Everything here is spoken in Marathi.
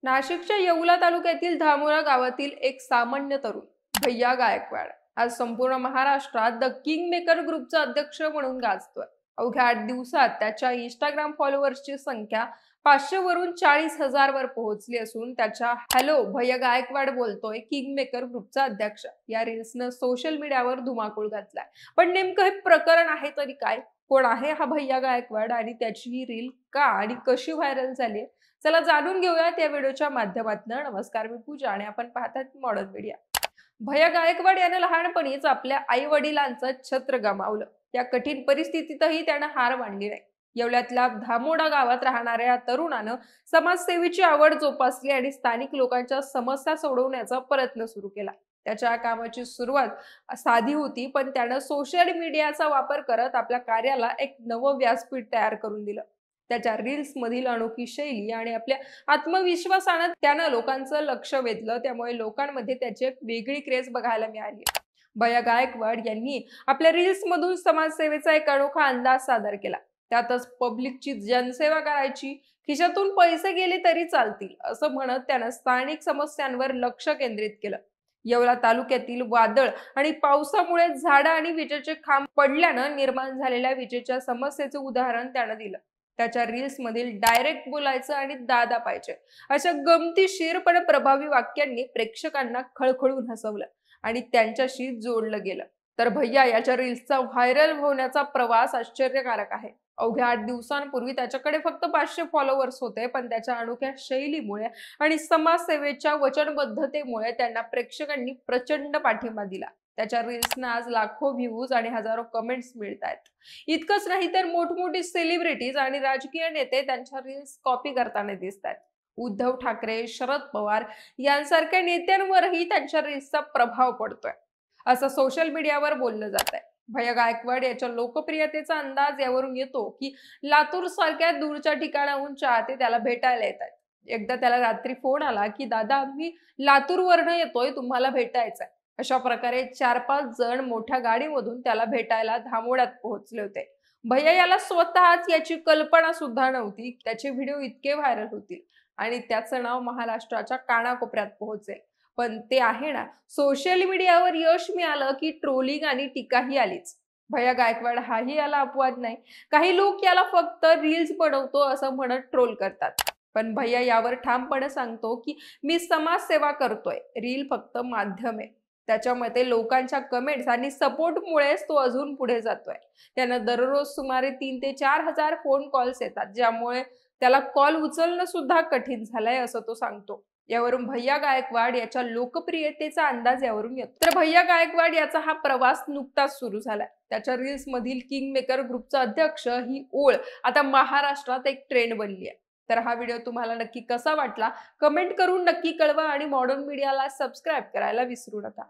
नाशिकच्या येवला तालुक्यातील धामोरा गावातील एक सामान्य तरुण भैया गायकवाड आज संपूर्ण महाराष्ट्रात द किंग मेकर ग्रुपचा अध्यक्ष म्हणून गाजतोय. अवघ्या 8 दिवसात त्याच्या इंस्टाग्राम फॉलोअर्सची संख्या 500 वरून 40,000 वर पोहोचली असून त्याच्या हॅलो भैया गायकवाड बोलतोय किंग मेकर ग्रुपचा अध्यक्ष या रील्सनं सोशल मीडियावर धुमाकूळ घातलाय. पण नेमकं हे प्रकरण आहे तरी काय? कोण आहे हा भैया गायकवाड आणि त्याची ही रील का आणि कशी व्हायरल झाली? चला जाणून घेऊयात या व्हिडिओच्या माध्यमातून. नमस्कार, मी पूजा आणि आपण पाहतात मॉडर्न मीडिया. भैया गायकवाड याने लहानपणीच आपल्या आई वडिलांचं छत्र गमावलं. या कठीण परिस्थितीतही त्यानं हार मानली नाही. येवल्यातल्या धामोडा गावात राहणाऱ्या या तरुणानं समाजसेवेची आवड जोपासली आणि स्थानिक लोकांच्या समस्या सोडवण्याचा प्रयत्न सुरू केला. त्याच्या कामाची सुरुवात साधी होती, पण त्यानं सोशल मीडियाचा वापर करत आपल्या कार्याला एक नवं व्यासपीठ तयार करून दिलं. त्याच्या रील्स मधील अनोखी शैली आणि आपल्या आत्मविश्वासानं त्यानं लोकांचं लक्ष वेधलं. त्यामुळे लोकांमध्ये त्याची एक वेगळी क्रेज बघायला मिळाली. भैया गायकवाड यांनी आपल्या रील्स मधून समाजसेवेचा एक अनोखा अंदाज सादर केला. त्यातच पब्लिकची जनसेवा करायची, खिशातून पैसे गेले तरी चालतील असं म्हणत त्यानं स्थानिक समस्यांवर लक्ष केंद्रित केलं. येवला तालुक्यातील वादळ आणि पावसामुळे झाडं आणि विजेचे खांब पडल्यानं निर्माण झालेल्या विजेच्या समस्येचे उदाहरण त्यानं दिलं. त्याच्या रील्स मधील डायरेक्ट बोलायचं आणि दादा पाहिजे अशा गमतीशीर पण प्रभावी वाक्यांनी प्रेक्षकांना खळखळून हसवलं आणि त्यांच्याशी जोडलं गेलं. तर भैया याच्या रील्सचा व्हायरल होण्याचा प्रवास आश्चर्यकारक आहे. अवघ्या 8 दिवसांपूर्वी त्याच्याकडे फक्त 500 फॉलोअर्स होते, पण त्याच्या अनोख्या शैलीमुळे आणि समाजसेवेच्या वचनबद्धतेमुळे त्यांना प्रेक्षकांनी प्रचंड पाठिंबा दिला. त्याच्या रील्सना आज लाखो व्ह्यूज आणि हजारो कमेंट्स मिळत आहेत. इतकंच नाही तर मोठमोठी सेलिब्रिटीज आणि राजकीय नेते त्यांच्या रील्स कॉपी करताना दिसत आहेत. उद्धव ठाकरे, शरद पवार यांसारख्या नेत्यांवरही त्यांच्या रील्सचा प्रभाव पडतोय असं सोशल मीडियावर बोललं जात आहे. भैया गायकवाड याच्या लोकप्रियतेचा अंदाज यावरून येतो की लातूर सारख्या दूरच्या ठिकाणाहून चाहते त्याला भेटायला येतात. एकदा त्याला रात्री फोन आला की दादा आम्ही लातूरवरनं येतोय, तुम्हाला भेटायचंय. अशा प्रकारे 4-5 जण मोठ्या गाडीमधून त्याला भेटायला धामोड्यात पोहोचले होते. भैया याला स्वतःच याची कल्पना सुद्धा नव्हती. त्याचे व्हिडिओ इतके व्हायरल होतील आणि त्याचं नाव महाराष्ट्राच्या कानाकोपऱ्यात पोहोचेल. पण ते आहे ना, सोशल मीडियावर यश मिळालं की ट्रोलिंग आणि टीकाही आलीच. भैया गायकवाड हाही याला अपवाद नाही. काही लोक याला फक्त रील्स बनवतो असं म्हणत ट्रोल करतात. पण भैया यावर ठामपणे सांगतो की मी समाजसेवा करतोय, रील फक्त माध्यम आहे. त्याच्या मते लोकांच्या कमेंट्स आणि सपोर्टमुळेच तो अजून पुढे जातोय. त्यानं दररोज सुमारे 3 ते 4 हजार फोन कॉल्स येतात, ज्यामुळे त्याला कॉल उचलणं सुद्धा कठीण झालंय असं तो सांगतो. यावरून भैया गायकवाड याच्या लोकप्रियतेचा अंदाज यावरून येतो. तर भैया गायकवाड याचा हा प्रवास नुकताच सुरू झालाय. त्याच्या रील्स मधील किंग मेकर ग्रुपचा अध्यक्ष ही ओळ आता महाराष्ट्रात एक ट्रेंड बनली आहे. तर हा व्हिडिओ तुम्हाला नक्की कसा वाटला कमेंट करून नक्की कळवा आणि मॉडर्न मीडियाला सबस्क्राईब करायला विसरू नका.